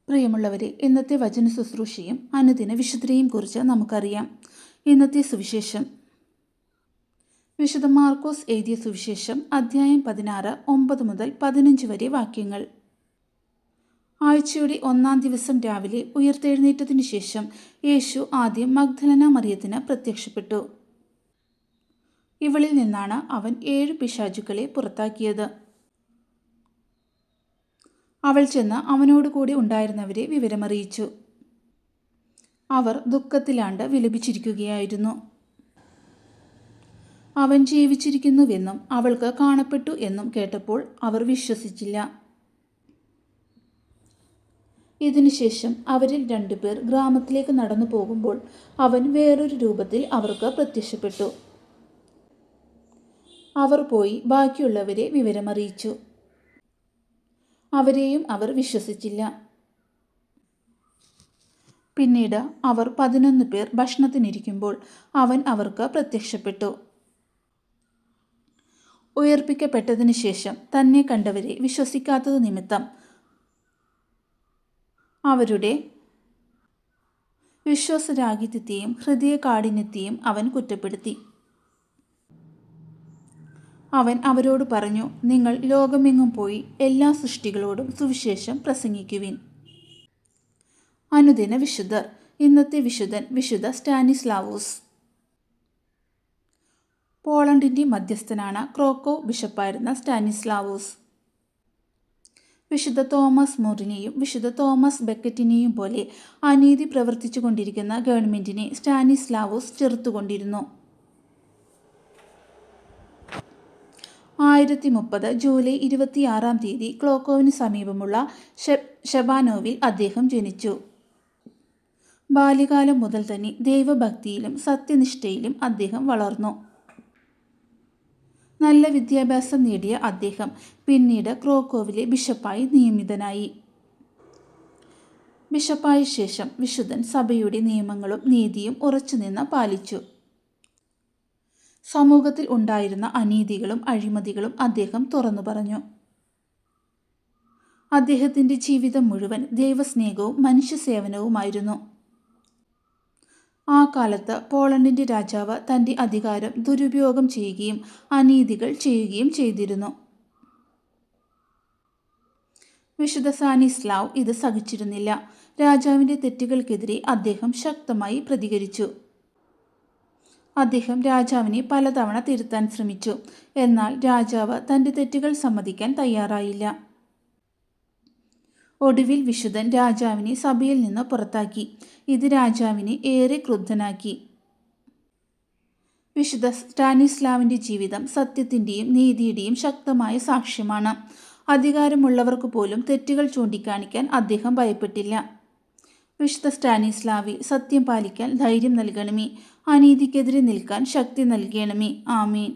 പ്രിയമുള്ളവരെ, ഇന്നത്തെ വചന ശുശ്രൂഷയും അനുദിന വിശുദ്ധരെയും കുറിച്ച് നമുക്കറിയാം. ഇന്നത്തെ സുവിശേഷം വിശുദ്ധ മാർക്കോസ് എഴുതിയ സുവിശേഷം അധ്യായം 16 9 മുതൽ 15 വരെ വാക്യങ്ങൾ. ആഴ്ചയുടെ 1-ാം ദിവസം രാവിലെ ഉയർത്തെഴുന്നേറ്റതിനു ശേഷം യേശു ആദ്യം മഗ്ദലന മറിയത്തിന് പ്രത്യക്ഷപ്പെട്ടു. ഇവളിൽ നിന്നാണ് അവൻ 7 പിശാചുക്കളെ പുറത്താക്കിയത്. അവൾ ചെന്ന് അവനോടുകൂടി ഉണ്ടായിരുന്നവരെ വിവരമറിയിച്ചു. അവർ ദുഃഖത്തിലാണ്ട് വിലപിച്ചിരിക്കുകയായിരുന്നു. അവൻ ജീവിച്ചിരിക്കുന്നുവെന്നും അവൾക്ക് കാണപ്പെട്ടു എന്നും കേട്ടപ്പോൾ അവർ വിശ്വസിച്ചില്ല. ഇതിനുശേഷം അവരിൽ 2 പേർ ഗ്രാമത്തിലേക്ക് നടന്നു പോകുമ്പോൾ അവൻ വേറൊരു രൂപത്തിൽ അവർക്ക് പ്രത്യക്ഷപ്പെട്ടു. അവർ പോയി ബാക്കിയുള്ളവരെ വിവരമറിയിച്ചു. അവരെയും അവർ വിശ്വസിച്ചില്ല. പിന്നീട് അവർ 11 പേർ ഭക്ഷണത്തിനിരിക്കുമ്പോൾ അവൻ അവർക്ക് പ്രത്യക്ഷപ്പെട്ടു. ഉയർപ്പിക്കപ്പെട്ടതിനു ശേഷം തന്നെ കണ്ടവരെ വിശ്വസിക്കാത്തത് നിമിത്തം അവരുടെ വിശ്വാസരാഹിത്യത്തെയും ഹൃദയകാഠിന്യത്തെയും അവൻ കുറ്റപ്പെടുത്തി. അവൻ അവരോട് പറഞ്ഞു, നിങ്ങൾ ലോകമെങ്ങും പോയി എല്ലാ സൃഷ്ടികളോടും സുവിശേഷം പ്രസംഗിക്കുവിൻ. അനുദിന വിശുദ്ധർ. ഇന്നത്തെ വിശുദ്ധൻ വിശുദ്ധ സ്റ്റാനിസ്ലാവോസ്. പോളണ്ടിൻ്റെ മധ്യസ്ഥനാണ് ക്രോക്കോവ് ബിഷപ്പായിരുന്ന സ്റ്റാനിസ്ലാവോസ്. വിശുദ്ധ തോമസ് മൂറിനെയും വിശുദ്ധ തോമസ് ബെക്കറ്റിനെയും പോലെ അനീതി പ്രവർത്തിച്ചു കൊണ്ടിരിക്കുന്ന ഗവൺമെൻറ്റിനെ സ്റ്റാനിസ്ലാവോസ് ചെറുത്തുകൊണ്ടിരുന്നു. 1030 ജൂലൈ 26-ാം തീയതി ക്രോക്കോവിന് സമീപമുള്ള ഷെബാനോവിൽ അദ്ദേഹം ജനിച്ചു. ബാല്യകാലം മുതൽ തന്നെ ദൈവഭക്തിയിലും സത്യനിഷ്ഠയിലും അദ്ദേഹം വളർന്നു. നല്ല വിദ്യാഭ്യാസം നേടിയ അദ്ദേഹം പിന്നീട് ക്രോക്കോവിലെ ബിഷപ്പായി നിയമിതനായി. ബിഷപ്പായ ശേഷം വിശുദ്ധൻ സഭയുടെ നിയമങ്ങളും നീതിയും ഉറച്ചുനിന്ന് പാലിച്ചു. സമൂഹത്തിൽ ഉണ്ടായിരുന്ന അനീതികളും അഴിമതികളും അദ്ദേഹം തുറന്നു പറഞ്ഞു. അദ്ദേഹത്തിൻ്റെ ജീവിതം മുഴുവൻ ദൈവസ്നേഹവും മനുഷ്യസേവനവുമായിരുന്നു. ആ കാലത്ത് പോളണ്ടിൻ്റെ രാജാവ് തൻ്റെ അധികാരം ദുരുപയോഗം ചെയ്യുകയും അനീതികൾ ചെയ്യുകയും ചെയ്തിരുന്നു. വിശുദ്ധ സ്റ്റാനിസ്ലാവ് ഇത് സഹിച്ചിരുന്നില്ല. രാജാവിൻ്റെ തെറ്റുകൾക്കെതിരെ അദ്ദേഹം ശക്തമായി പ്രതികരിച്ചു. അദ്ദേഹം രാജാവിനെ പലതവണ തിരുത്താൻ ശ്രമിച്ചു. എന്നാൽ രാജാവ് തൻ്റെ തെറ്റുകൾ സമ്മതിക്കാൻ തയ്യാറായില്ല. ഒടുവിൽ വിശുദ്ധൻ രാജാവിനെ സഭയിൽ നിന്ന് പുറത്താക്കി. ഇത് രാജാവിനെ ഏറെ ക്രുദ്ധനാക്കി. വിശുദ്ധ സ്റ്റാനിസ്ലാവിൻ്റെ ജീവിതം സത്യത്തിൻ്റെയും നീതിയുടെയും ശക്തമായ സാക്ഷ്യമാണ്. അധികാരമുള്ളവർക്ക് പോലും തെറ്റുകൾ ചൂണ്ടിക്കാണിക്കാൻ അദ്ദേഹം ഭയപ്പെട്ടില്ല. വിശുദ്ധ സ്റ്റാനിസ്ലാവെ, സത്യം പാലിക്കാൻ ധൈര്യം നൽകണമേ. അനീതിക്കെതിരെ നിൽക്കാൻ ശക്തി നൽകണമേ. ആമേൻ.